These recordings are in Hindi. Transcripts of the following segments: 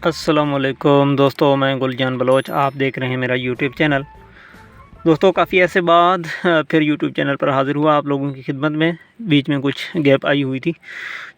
अस्सलामुअलैकुम दोस्तों, मैं गुलजान बलोच। आप देख रहे हैं मेरा यूट्यूब चैनल। दोस्तों, काफ़ी ऐसे बाद फिर यूट्यूब चैनल पर हाज़िर हुआ आप लोगों की खिदमत में। बीच में कुछ गैप आई हुई थी,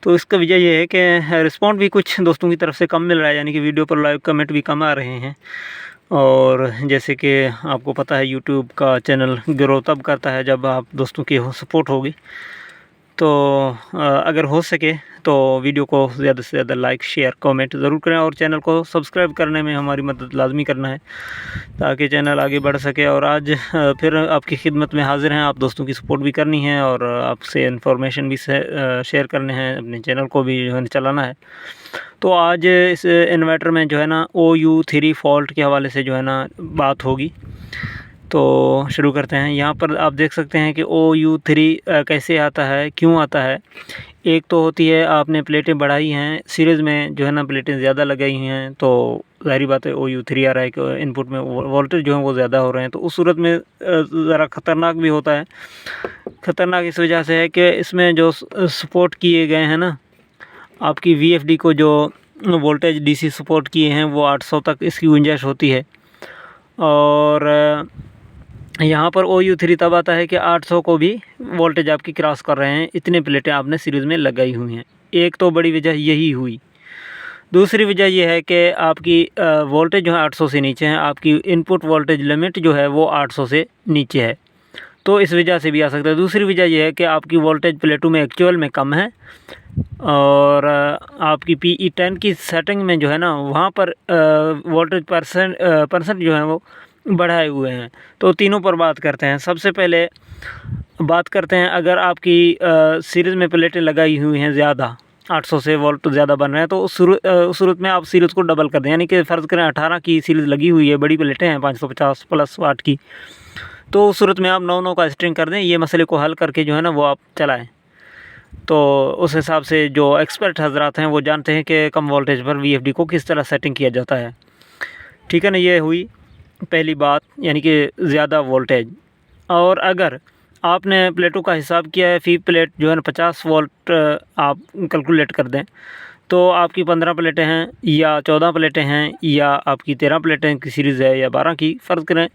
तो इसका वजह ये है कि रिस्पॉन्ड भी कुछ दोस्तों की तरफ से कम मिल रहा है, यानी कि वीडियो पर लाइव कमेंट भी कम आ रहे हैं। और जैसे कि आपको पता है, यूट्यूब का चैनल ग्रो तब करता है जब आप दोस्तों की सपोर्ट होगी। तो अगर हो सके तो वीडियो को ज़्यादा से ज़्यादा लाइक, शेयर, कमेंट ज़रूर करें और चैनल को सब्सक्राइब करने में हमारी मदद लाजमी करना है, ताकि चैनल आगे बढ़ सके। और आज फिर आपकी खिदमत में हाज़िर हैं। आप दोस्तों की सपोर्ट भी करनी है और आपसे इन्फॉर्मेशन भी शेयर करने हैं, अपने चैनल को भी जो है चलाना है। तो आज इस इन्वर्टर में जो है ना OU3 फॉल्ट के हवाले से जो है ना बात होगी। तो शुरू करते हैं। यहाँ पर आप देख सकते हैं कि OU3 कैसे आता है, क्यों आता है। एक तो होती है, आपने प्लेटें बढ़ाई हैं, सीरीज़ में जो है ना प्लेटें ज़्यादा लगाई हुई हैं, तो ज़ाहिर बात है OU3 आ रहा है कि इनपुट में वोल्टेज जो है वो ज़्यादा हो रहे हैं। तो उस सूरत में ज़रा ख़तरनाक भी होता है। ख़तरनाक इस वजह से है कि इसमें जो सपोर्ट किए गए हैं ना, आपकी VFD को जो वोल्टेज DC सपोर्ट किए हैं वो 800 तक इसकी गुंजाइश होती है। और यहाँ पर OU3 तब आता है कि 800 को भी वोल्टेज आपकी क्रॉस कर रहे हैं, इतने प्लेटें आपने सीरीज़ में लगाई हुई हैं। एक तो बड़ी वजह यही हुई। दूसरी वजह यह है कि आपकी वोल्टेज जो है 800 से नीचे है, आपकी इनपुट वोल्टेज लिमिट जो है वो 800 से नीचे है, तो इस वजह से भी आ सकता है। दूसरी वजह यह है कि आपकी वोल्टेज प्लेटों में एक्चुअल में कम है और आपकी PE10 की सेटिंग में जो है ना, वहाँ पर वोल्टेज परसेंट जो है वो बढ़ाए हुए हैं। तो तीनों पर बात करते हैं। सबसे पहले बात करते हैं, अगर आपकी सीरीज़ में प्लेटें लगाई हुई हैं ज़्यादा, 800 से वोल्ट ज़्यादा बन रहे हैं, तो उस सूरत में आप सीरीज़ को डबल कर दें। यानी कि फ़र्ज़ करें 18 की सीरीज़ लगी हुई है, बड़ी प्लेटें हैं 550 प्लस वाट की, तो उस सूरत में आप 9-9 का स्ट्रिंग कर दें। ये मसले को हल करके जो है ना वो आप चलाएँ। तो उस हिसाब से जो एक्सपर्ट हज़रात हैं वो जानते हैं कि कम वोल्टेज पर VFD को किस तरह सेटिंग किया जाता है। ठीक है ना, ये हुई पहली बात, यानी कि ज़्यादा वोल्टेज। और अगर आपने प्लेटों का हिसाब किया है, फ़ी प्लेट जो है ना 50 वोल्ट आप कैलकुलेट कर दें, तो आपकी 15 प्लेटें हैं या 14 प्लेटें हैं या आपकी 13 प्लेटें की सीरीज़ है या 12 की, फ़र्ज़ करें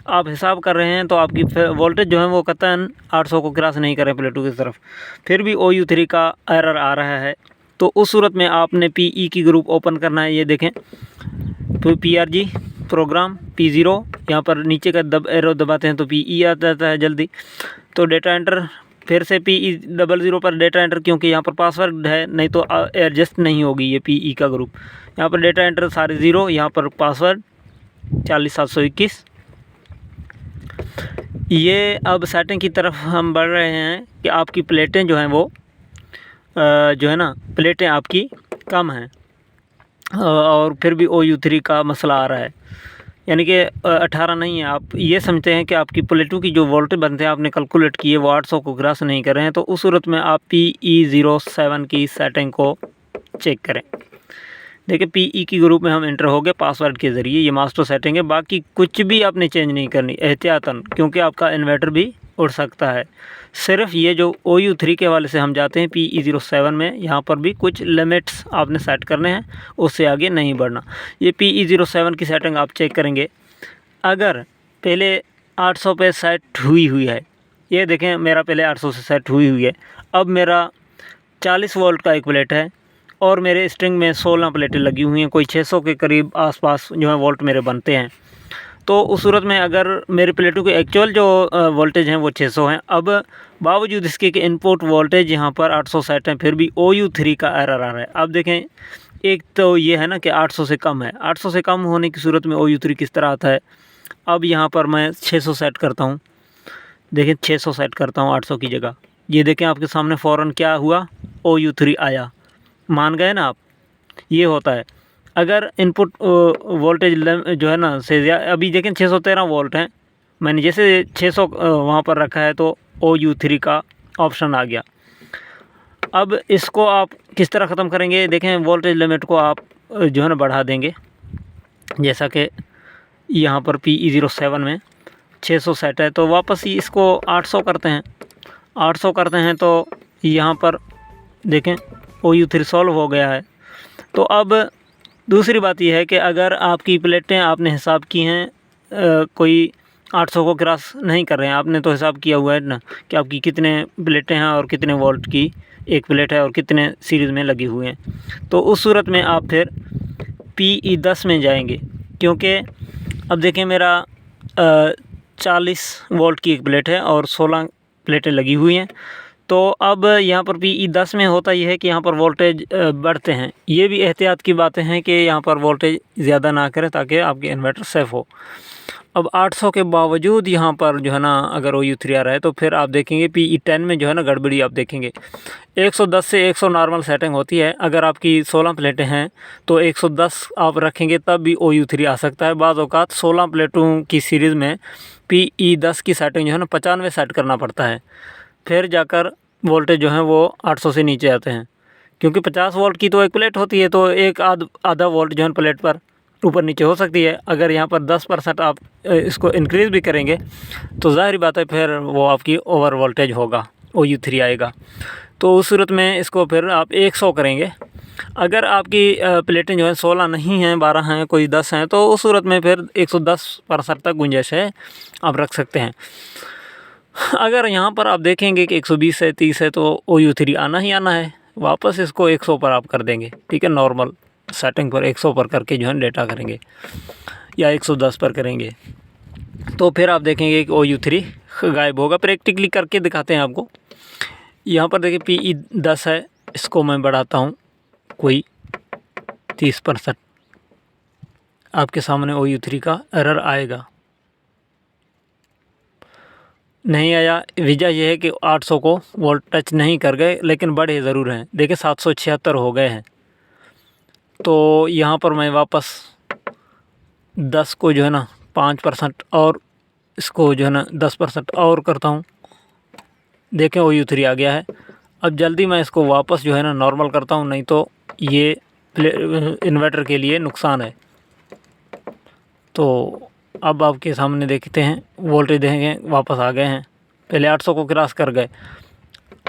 आप हिसाब कर रहे हैं, तो आपकी वोल्टेज जो है वो कतई 800 को क्रॉस नहीं करें प्लेटों की तरफ, फिर भी OU3 का एरर आ रहा है। तो उस सूरत में आपने PE की ग्रुप ओपन करना है। ये देखें, तो PRG प्रोग्राम P0, यहाँ पर नीचे का एरो दबाते हैं तो PE आ जाता है जल्दी। तो डेटा एंटर, फिर से PE00 पर डेटा एंटर, क्योंकि यहाँ पर पासवर्ड है, नहीं तो एडजस्ट नहीं होगी ये PE का ग्रुप। यहाँ पर डेटा एंटर सारे 0, यहाँ पर पासवर्ड 40721। ये अब सेटिंग की तरफ हम बढ़ रहे हैं कि आपकी प्लेटें जो हैं वो जो है ना प्लेटें आपकी कम हैं और फिर भी OU3 का मसला आ रहा है। यानी कि 18 नहीं है, आप ये समझते हैं कि आपकी प्लेटों की जो वोल्टेज बनते हैं आपने कैलकुलेट किए वो 800 को क्रॉस नहीं कर रहे हैं। तो उस सूरत में आप PE07 की सेटिंग को चेक करें। देखिए, PE की ग्रुप में हम एंटर हो गए पासवर्ड के ज़रिए, ये मास्टर सेटिंग है, बाकी कुछ भी आपने चेंज नहीं करनी एहतियातन, क्योंकि आपका इन्वर्टर भी उड़ सकता है। सिर्फ ये जो OU3 के हवाले से हम जाते हैं PE07 में, यहाँ पर भी कुछ लिमिट्स आपने सेट करने हैं, उससे आगे नहीं बढ़ना। ये PE07 की सेटिंग आप चेक करेंगे, अगर पहले 800 पे सेट हुई है, ये देखें मेरा पहले 800 से सेट हुई है, अब मेरा 40 वोल्ट का एक प्लेट है और मेरे स्ट्रिंग में 16 प्लेटें लगी हुई हैं, कोई 600 के करीब आसपास जो है वोल्ट मेरे बनते हैं। तो उस सूरत में अगर मेरे प्लेटों के एक्चुअल जो वोल्टेज हैं वो 600 हैं, अब बावजूद इसके कि इनपुट वोल्टेज यहाँ पर 800 सेट हैं, फिर भी OU3 का एरर आ रहा है। अब देखें, एक तो ये है ना कि 800 से कम है, 800 से कम होने की सूरत में OU3 किस तरह आता है। अब यहाँ पर मैं 600 सेट करता हूँ, देखें 600 सेट करता हूँ 800 की जगह, ये देखें आपके सामने फ़ौरन क्या हुआ, OU3 आया। मान गए ना आप, ये होता है। अगर इनपुट वोल्टेज जो है ना से अभी देखें 613 वोल्ट हैं, मैंने जैसे 600 वहाँ पर रखा है तो OU3 का ऑप्शन आ गया। अब इसको आप किस तरह ख़त्म करेंगे, देखें वोल्टेज लिमिट को आप जो है ना बढ़ा देंगे, जैसा कि यहाँ पर PE07 में 600 सेट है, तो वापस ही इसको 800 करते हैं। 800 करते हैं तो यहाँ पर देखें OU3 सॉल्व हो गया है। तो अब दूसरी बात यह है कि अगर आपकी प्लेटें आपने हिसाब की हैं कोई 800 को क्रॉस नहीं कर रहे हैं, आपने तो हिसाब किया हुआ है ना कि आपकी कितने प्लेटें हैं और कितने वोल्ट की एक प्लेट है और कितने सीरीज़ में लगी हुए हैं, तो उस सूरत में आप फिर PE10 में जाएंगे। क्योंकि अब देखें मेरा 40 वोल्ट की एक प्लेट है और 16 प्लेटें लगी हुई हैं। तो अब यहाँ पर PE10 में होता यह है कि यहाँ पर वोल्टेज बढ़ते हैं। ये भी एहतियात की बातें हैं कि यहाँ पर वोल्टेज ज़्यादा ना करें ताकि आपके इन्वर्टर सेफ़ हो। अब 800 के बावजूद यहाँ पर जो है ना अगर OU3 आ रहा है तो फिर आप देखेंगे PE10 में जो है ना गड़बड़ी आप देखेंगे। 110 से 100 नॉर्मल सेटिंग होती है। अगर आपकी 16 प्लेटें हैं तो 110 आप रखेंगे तब भी OU3 आ सकता है। बाज़ औक़ात 16 प्लेटों की सीरीज़ में PE10 की सेटिंग जो है ना 95 सेट करना पड़ता है, फिर जाकर वोल्टेज जो है वो 800 से नीचे आते हैं। क्योंकि 50 वोल्ट की तो एक प्लेट होती है, तो एक आधा वोल्ट जो है प्लेट पर ऊपर नीचे हो सकती है। अगर यहाँ पर 10% आप इसको इंक्रीज़ भी करेंगे तो ज़ाहिर बात है फिर वो आपकी ओवर वोल्टेज होगा, OU3 आएगा। तो उस सूरत में इसको फिर आप 100 करेंगे। अगर आपकी प्लेटें जो है 16 नहीं हैं, 12 हैं, कोई 10 हैं, तो उस सूरत में फिर 110% तक गुंजाइश है, आप रख सकते हैं। अगर यहाँ पर आप देखेंगे कि 120 है, 30 है, तो OU3 आना ही आना है। वापस इसको 100 पर आप कर देंगे, ठीक है। नॉर्मल सेटिंग पर 100 पर करके जो है डेटा करेंगे या 110 पर करेंगे तो फिर आप देखेंगे कि OU3 गायब होगा। प्रैक्टिकली करके दिखाते हैं आपको। यहाँ पर देखिए PE10 है, इसको मैं बढ़ाता हूँ कोई 30%। आपके सामने OU3 का एरर आएगा। नहीं आया, वजह यह है कि 800 को वोल्ट टच नहीं कर गए, लेकिन बढ़े ज़रूर हैं। देखिए 776 हो गए हैं। तो यहाँ पर मैं वापस 10 को जो है ना 5% और इसको जो है ना 10% और करता हूँ। देखें OU3 आ गया है। अब जल्दी मैं इसको वापस जो है ना नॉर्मल करता हूँ, नहीं तो ये इन्वर्टर के लिए नुकसान है। तो अब आपके सामने देखते हैं वोल्टेज देखेंगे वापस आ गए हैं। पहले 800 को क्रॉस कर गए।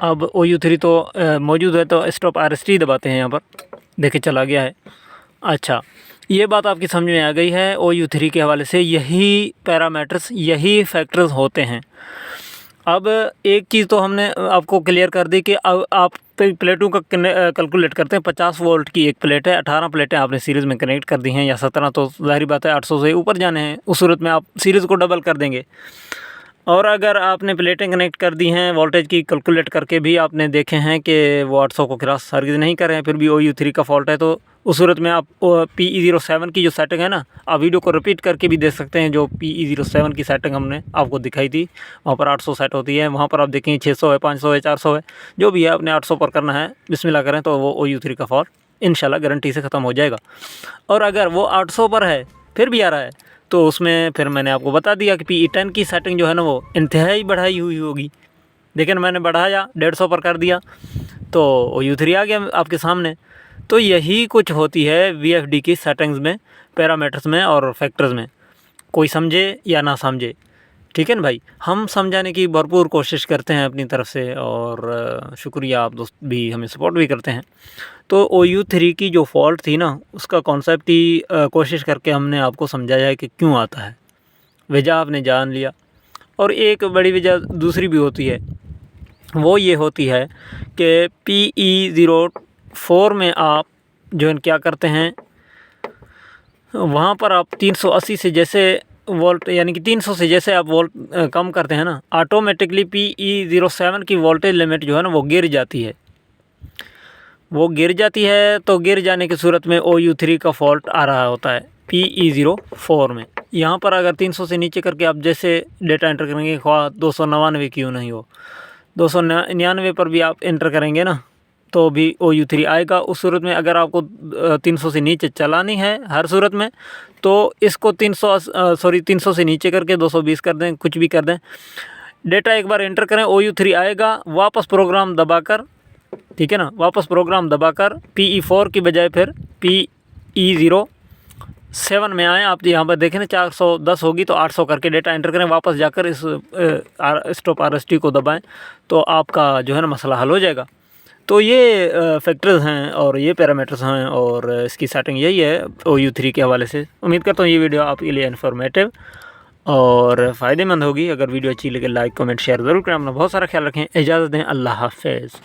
अब OU3 तो मौजूद है, तो स्टॉप RST दबाते हैं। यहाँ पर देखिए चला गया है। अच्छा, ये बात आपकी समझ में आ गई है। OU3 के हवाले से यही पैरामीटर्स, यही फैक्टर्स होते हैं। अब एक चीज़ तो हमने आपको क्लियर कर दी कि अब आप प्लेटों का कैलकुलेट करते हैं। 50 वोल्ट की एक प्लेट है, 18 प्लेटें आपने सीरीज़ में कनेक्ट कर दी हैं या 17, तो ज़ाहिर बात है 800 से ऊपर जाने हैं। उस सूरत में आप सीरीज़ को डबल कर देंगे। और अगर आपने प्लेटें कनेक्ट कर दी हैं वोल्टेज की कैलकुलेट करके भी आपने देखे हैं कि वो 800 को क्रॉस हरगिज़ नहीं कर रहे हैं, फिर भी OU3 का फॉल्ट है, तो उस सूरत में आप PE07 की जो सेटिंग है ना, आप वीडियो को रिपीट करके भी देख सकते हैं। जो PE07 की सेटिंग हमने आपको दिखाई थी, वहाँ पर 800 सेट होती है। वहाँ पर आप देखेंगे 600 है, 500 है, 400 है, जो भी है आपने 800 पर करना है। बिस्मिल्लाह करें तो वो OU3 का फॉल्ट इंशाल्लाह गारंटी से ख़त्म हो जाएगा। और अगर वो 800 पर है फिर भी आ रहा है, तो उसमें फिर मैंने आपको बता दिया कि PE10 की सेटिंग जो है ना वो इंतहाई बढ़ाई हुई होगी। लेकिन मैंने बढ़ाया 150 पर कर दिया, तो OU3 आ गया आपके सामने। तो यही कुछ होती है VFD की सेटिंग्स में, पैरामीटर्स में और फैक्टर्स में। कोई समझे या ना समझे, ठीक है ना भाई। हम समझाने की भरपूर कोशिश करते हैं अपनी तरफ से, और शुक्रिया, आप दोस्त भी हमें सपोर्ट भी करते हैं। तो OU3 की जो फॉल्ट थी ना, उसका कॉन्सेप्ट ही कोशिश करके हमने आपको समझाया है कि क्यों आता है। वजह आपने जान लिया। और एक बड़ी वजह दूसरी भी होती है, वो ये होती है कि PE04 में आप जो है क्या करते हैं, वहाँ पर आप 380 से जैसे वोल्ट, यानी कि 300 से जैसे आप वोल्ट कम करते हैं ना, ऑटोमेटिकली PE07 की वोल्टेज लिमिट जो है ना वो गिर जाती है। वो गिर जाती है, तो गिर जाने की सूरत में OU3 का फॉल्ट आ रहा होता है PE04 में। यहाँ पर अगर 300 से नीचे करके आप जैसे डेटा एंटर करेंगे, ख्वाह 299 क्यों नहीं हो, 299 पर भी आप एंटर करेंगे ना, तो भी OU3 आएगा। उस सूरत में अगर आपको 300 से नीचे चलानी है हर सूरत में, तो इसको 300 से नीचे करके 220 कर दें, कुछ भी कर दें, डेटा एक बार एंटर करें, OU3 आएगा। वापस प्रोग्राम दबाकर, ठीक है ना, वापस प्रोग्राम दबाकर PE4 की बजाय फिर PE07 में आएँ। आप यहाँ पर देखें ना 410 होगी, तो 800 करके डेटा एंटर करें, वापस जाकर इस स्टॉप RST को दबाएं, तो आपका जो है ना मसला हल हो जाएगा। तो ये फैक्टर्स हैं और ये पैरामीटर्स हैं और इसकी सेटिंग यही है OU3 के हवाले से। उम्मीद करता हूँ ये वीडियो आपके लिए इन्फॉर्मेटिव और फ़ायदेमंद होगी। अगर वीडियो अच्छी लगे लाइक कमेंट शेयर ज़रूर करें। अपना बहुत सारा ख्याल रखें। इजाज़त दें। अल्लाह हाफ़िज़।